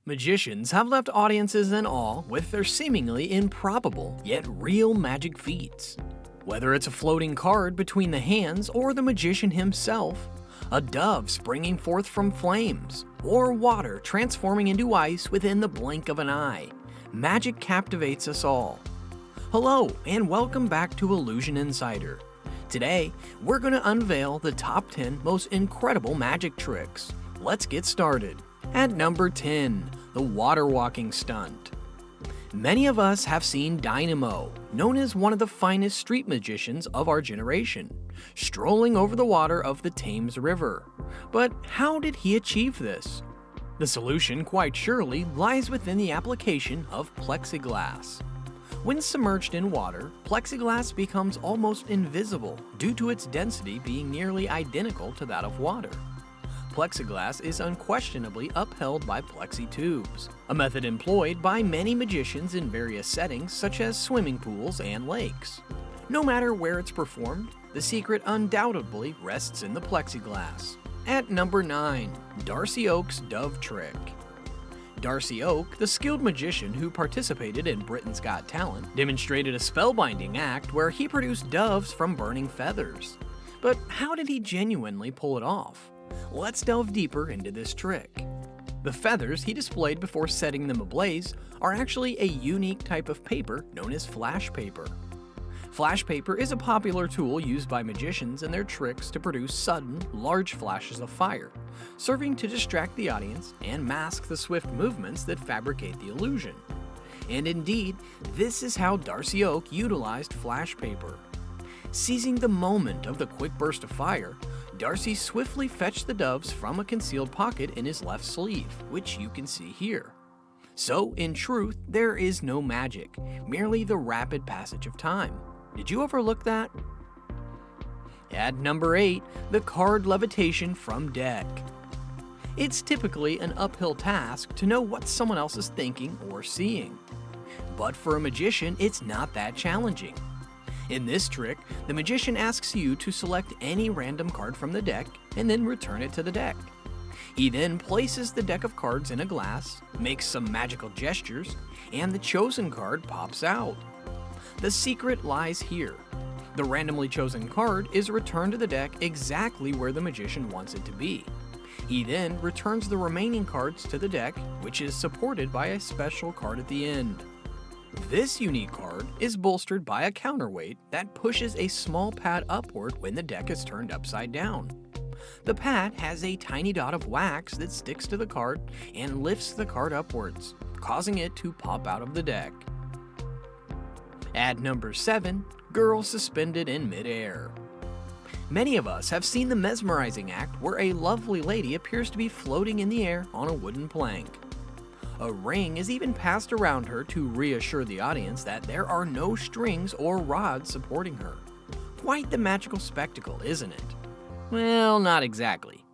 Magicians have left audiences in awe with their seemingly improbable, yet real magic feats. Whether it's a floating card between the hands or the magician himself, a dove springing forth from flames, or water transforming into ice within the blink of an eye, magic captivates us all. Hello, and welcome back to Illusion Insider. Today, we're going to unveil the top 10 most incredible magic tricks. Let's get started. At number 10, the water walking stunt. Many of us have seen Dynamo, known as one of the finest street magicians of our generation, strolling over the water of the Thames River. But how did he achieve this? The solution, quite surely, lies within the application of plexiglass. When submerged in water, plexiglass becomes almost invisible due to its density being nearly identical to that of water. Plexiglass is unquestionably upheld by plexi tubes, a method employed by many magicians in various settings such as swimming pools and lakes. No matter where it's performed, the secret undoubtedly rests in the plexiglass. At number 9, Darcy Oak's Dove Trick. Darcy Oak, the skilled magician who participated in Britain's Got Talent, demonstrated a spellbinding act where he produced doves from burning feathers. But how did he genuinely pull it off? Let's delve deeper into this trick. The feathers he displayed before setting them ablaze are actually a unique type of paper known as flash paper. Flash paper is a popular tool used by magicians in their tricks to produce sudden, large flashes of fire, serving to distract the audience and mask the swift movements that fabricate the illusion. And indeed, this is how Darcy Oak utilized flash paper. Seizing the moment of the quick burst of fire, Darcy swiftly fetched the doves from a concealed pocket in his left sleeve, which you can see here. So, in truth, there is no magic, merely the rapid passage of time. Did you overlook that? At number 8, the card levitation from deck. It's typically an uphill task to know what someone else is thinking or seeing. But for a magician, it's not that challenging. In this trick, the magician asks you to select any random card from the deck and then return it to the deck. He then places the deck of cards in a glass, makes some magical gestures, and the chosen card pops out. The secret lies here. The randomly chosen card is returned to the deck exactly where the magician wants it to be. He then returns the remaining cards to the deck, which is supported by a special card at the end. This unique card is bolstered by a counterweight that pushes a small pad upward when the deck is turned upside down. The pad has a tiny dot of wax that sticks to the card and lifts the card upwards, causing it to pop out of the deck. At number 7, Girl Suspended in Midair. Many of us have seen the mesmerizing act where a lovely lady appears to be floating in the air on a wooden plank. A ring is even passed around her to reassure the audience that there are no strings or rods supporting her. Quite the magical spectacle, isn't it? Well, not exactly.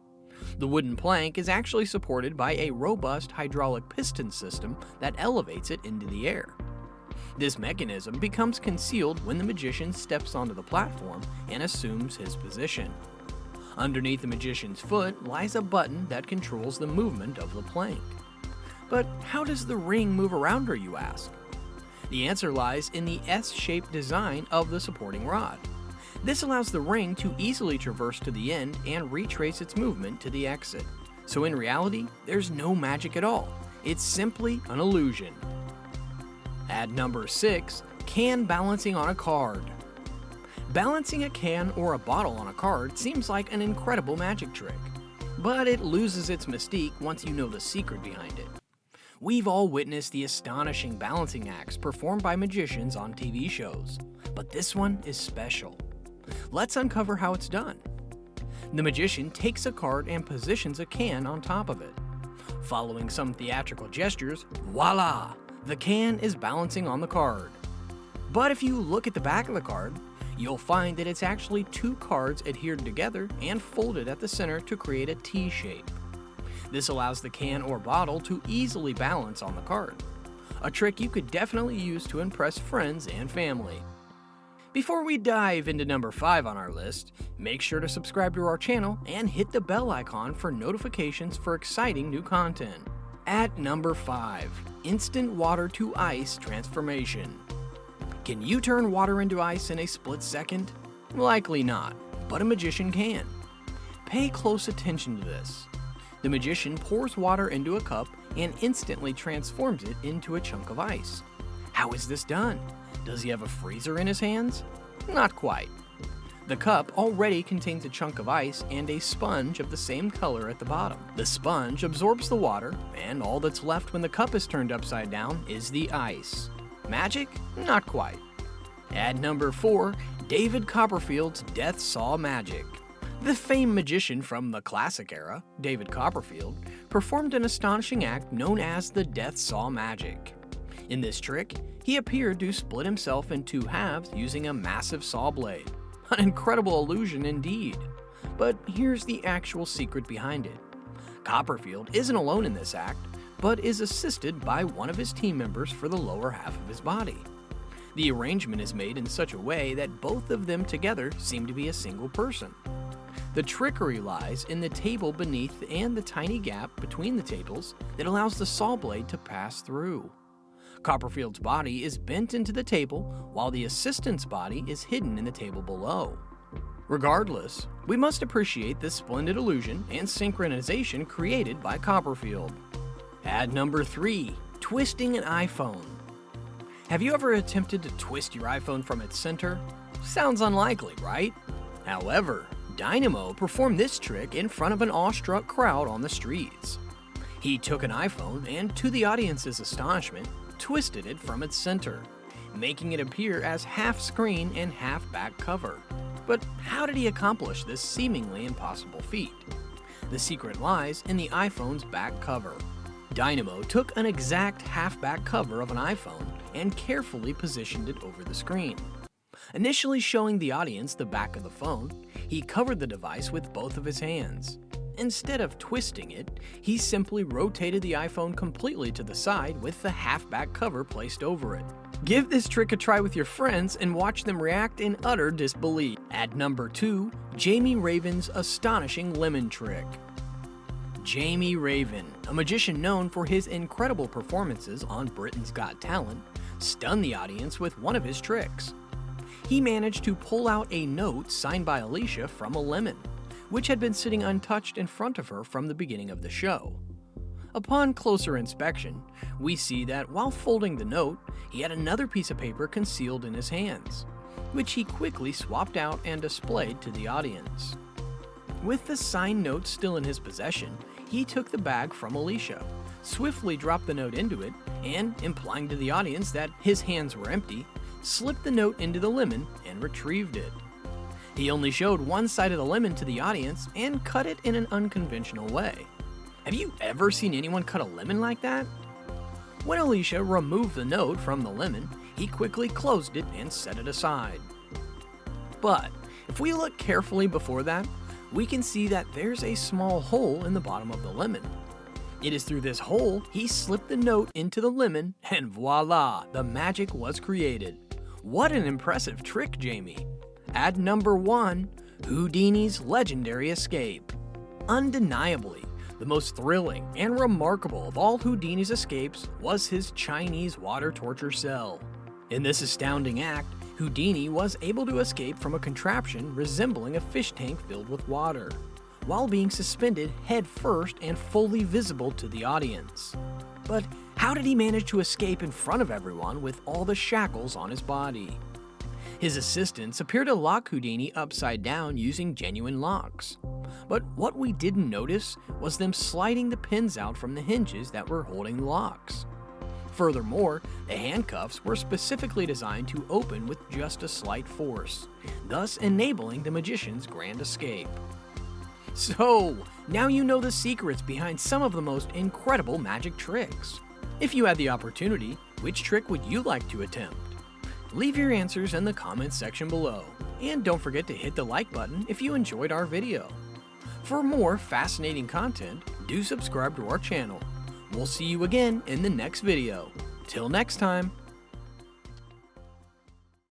The wooden plank is actually supported by a robust hydraulic piston system that elevates it into the air. This mechanism becomes concealed when the magician steps onto the platform and assumes his position. Underneath the magician's foot lies a button that controls the movement of the plank. But how does the ring move around her, you ask? The answer lies in the S-shaped design of the supporting rod. This allows the ring to easily traverse to the end and retrace its movement to the exit. So in reality, there's no magic at all. It's simply an illusion. At number 6, can balancing on a card. Balancing a can or a bottle on a card seems like an incredible magic trick, but it loses its mystique once you know the secret behind it. We've all witnessed the astonishing balancing acts performed by magicians on TV shows, but this one is special. Let's uncover how it's done. The magician takes a card and positions a can on top of it. Following some theatrical gestures, voila! The can is balancing on the card. But if you look at the back of the card, you'll find that it's actually two cards adhered together and folded at the center to create a T shape. This allows the can or bottle to easily balance on the card, a trick you could definitely use to impress friends and family. Before we dive into number 5 on our list, make sure to subscribe to our channel and hit the bell icon for notifications for exciting new content. At number 5, instant water to ice transformation. Can you turn water into ice in a split second? Likely not, but a magician can. Pay close attention to this. The magician pours water into a cup and instantly transforms it into a chunk of ice. How is this done? Does he have a freezer in his hands? Not quite. The cup already contains a chunk of ice and a sponge of the same color at the bottom. The sponge absorbs the water, and all that's left when the cup is turned upside down is the ice. Magic? Not quite. At number 4, David Copperfield's Death Saw Magic. The famed magician from the classic era, David Copperfield, performed an astonishing act known as the Death Saw Magic. In this trick, he appeared to split himself in 2 halves using a massive saw blade. An incredible illusion indeed. But here's the actual secret behind it. Copperfield isn't alone in this act, but is assisted by one of his team members for the lower half of his body. The arrangement is made in such a way that both of them together seem to be a single person. The trickery lies in the table beneath and the tiny gap between the tables that allows the saw blade to pass through. Copperfield's body is bent into the table while the assistant's body is hidden in the table below. Regardless, we must appreciate this splendid illusion and synchronization created by Copperfield. At number 3, twisting an iPhone. Have you ever attempted to twist your iPhone from its center? Sounds unlikely, right? However, Dynamo performed this trick in front of an awestruck crowd on the streets. He took an iPhone and, to the audience's astonishment, twisted it from its center, making it appear as half screen and half back cover. But how did he accomplish this seemingly impossible feat? The secret lies in the iPhone's back cover. Dynamo took an exact half back cover of an iPhone and carefully positioned it over the screen. Initially showing the audience the back of the phone, he covered the device with both of his hands. Instead of twisting it, he simply rotated the iPhone completely to the side with the half-back cover placed over it. Give this trick a try with your friends and watch them react in utter disbelief. At number 2, Jamie Raven's astonishing lemon trick. Jamie Raven, a magician known for his incredible performances on Britain's Got Talent, stunned the audience with one of his tricks. He managed to pull out a note signed by Alicia from a lemon, which had been sitting untouched in front of her from the beginning of the show. Upon closer inspection, we see that while folding the note, he had another piece of paper concealed in his hands, which he quickly swapped out and displayed to the audience. With the signed note still in his possession, he took the bag from Alicia, swiftly dropped the note into it, and, implying to the audience that his hands were empty, slipped the note into the lemon and retrieved it. He only showed one side of the lemon to the audience and cut it in an unconventional way. Have you ever seen anyone cut a lemon like that? When Alicia removed the note from the lemon, he quickly closed it and set it aside. But if we look carefully before that, we can see that there's a small hole in the bottom of the lemon. It is through this hole he slipped the note into the lemon, and voila, the magic was created. What an impressive trick, Jamie! At number 1, Houdini's legendary escape. Undeniably, the most thrilling and remarkable of all Houdini's escapes was his Chinese water torture cell. In this astounding act, Houdini was able to escape from a contraption resembling a fish tank filled with water, while being suspended head first and fully visible to the audience. But how did he manage to escape in front of everyone with all the shackles on his body? His assistants appear to lock Houdini upside down using genuine locks. But what we didn't notice was them sliding the pins out from the hinges that were holding the locks. Furthermore, the handcuffs were specifically designed to open with just a slight force, thus enabling the magician's grand escape. So, now you know the secrets behind some of the most incredible magic tricks. If you had the opportunity, which trick would you like to attempt? Leave your answers in the comments section below, and don't forget to hit the like button if you enjoyed our video. For more fascinating content, do subscribe to our channel. We'll see you again in the next video. Till next time.